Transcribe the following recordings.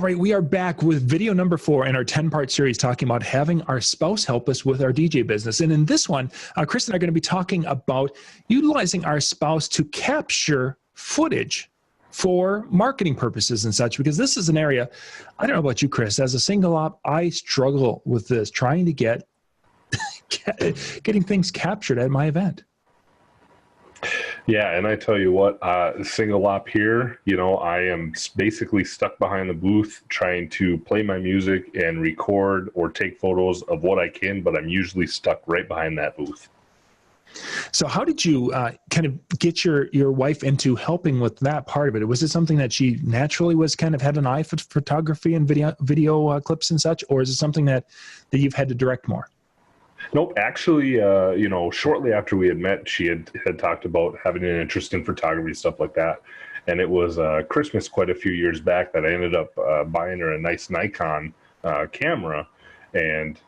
All right, we are back with video number 4 in our 10-part series talking about having our spouse help us with our DJ business. And in this one, Chris and I are going to be talking about utilizing our spouse to capture footage for marketing purposes and such, because this is an area, I don't know about you, Chris, as a single op, I struggle with this, trying to get getting things captured at my event. Yeah, and I tell you what, single op here, I am basically stuck behind the booth trying to play my music and record or take photos of what I can, but I'm usually stuck right behind that booth. So how did you kind of get your wife into helping with that part of it? Was it something that she naturally was kind of had an eye for photography and video clips and such, or is it something that you've had to direct more? Nope. Actually, shortly after we had met, she had talked about having an interest in photography, stuff like that. And it was Christmas quite a few years back that I ended up buying her a nice Nikon camera. And,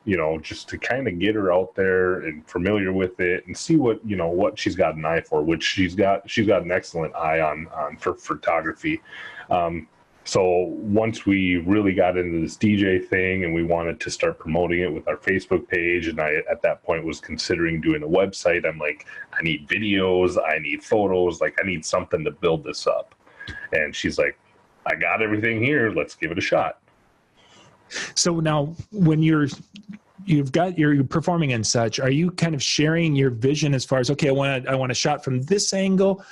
just to kind of get her out there and familiar with it and see what she's got an eye for, which she's got an excellent eye on for photography. So once we really got into this DJ thing and we wanted to start promoting it with our Facebook page, and I, at that point, was considering doing a website, I'm like, I need videos, I need photos, I need something to build this up. And she's like, I got everything here, let's give it a shot. So now when you're performing and such, are you kind of sharing your vision as far as, okay, I want a shot from this angle,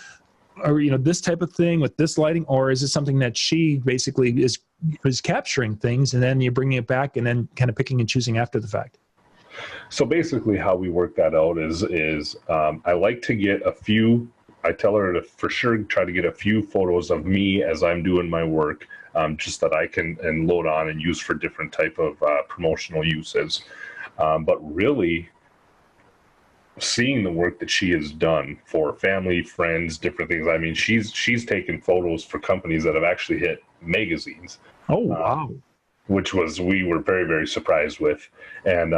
or this type of thing with this lighting, or is it something that she basically is capturing things and then you're bringing it back and then kind of picking and choosing after the fact? So basically how we work that out is I like to get I tell her to for sure try to get a few photos of me as I'm doing my work, just that I can load on and use for different type of promotional uses. But really, seeing the work that she has done for family, friends, different things. I mean, she's taken photos for companies that have actually hit magazines. Oh, wow. Which we were very, very surprised with. And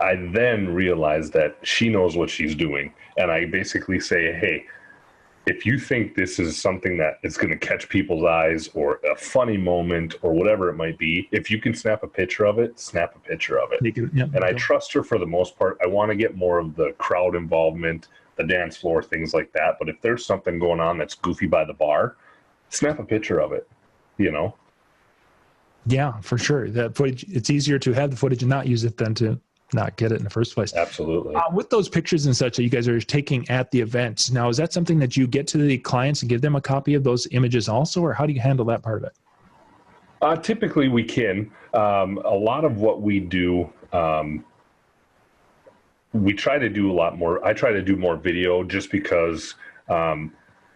I then realized that she knows what she's doing. And I basically say, hey, if you think this is something that is going to catch people's eyes or a funny moment or whatever it might be, if you can snap a picture of it, snap a picture of it. And I trust her for the most part. I want to get more of the crowd involvement, the dance floor, things like that. But if there's something going on that's goofy by the bar, snap a picture of it, Yeah, for sure. That footage, it's easier to have the footage and not use it than to not get it in the first place. Absolutely. With those pictures and such that you guys are taking at the events, now, is that something that you get to the clients and give them a copy of those images also, or how do you handle that part of it? Typically we can. A lot of what we do, we try to do a lot more. I try to do more video just because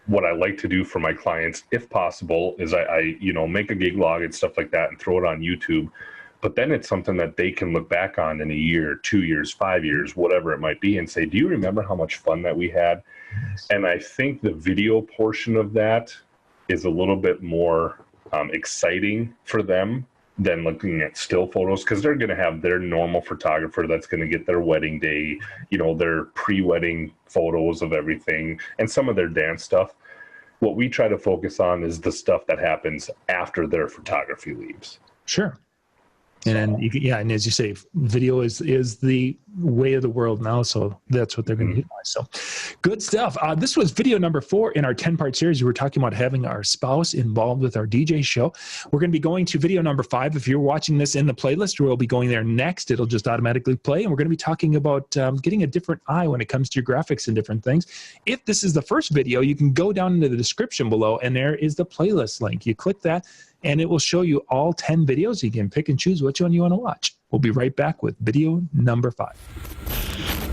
what I like to do for my clients, if possible, is I make a gig log and stuff like that and throw it on YouTube. But then it's something that they can look back on in a year, 2 years, 5 years, whatever it might be, and say, do you remember how much fun that we had? Yes. And I think the video portion of that is a little bit more exciting for them than looking at still photos, because they're going to have their normal photographer that's going to get their wedding day, their pre-wedding photos of everything, and some of their dance stuff. What we try to focus on is the stuff that happens after their photography leaves. Sure. And then, and as you say, video is the way of the world now, so that's what they're going to utilize. So, good stuff. This was video number 4 in our 10-part series. We were talking about having our spouse involved with our DJ show. We're going to be going to video number 5. If you're watching this in the playlist, we'll be going there next. It'll just automatically play, and we're going to be talking about getting a different eye when it comes to your graphics and different things. If this is the first video, you can go down into the description below, and there is the playlist link. You click that, and it will show you all 10 videos. You can pick and choose which one you want to watch. We'll be right back with video number 5.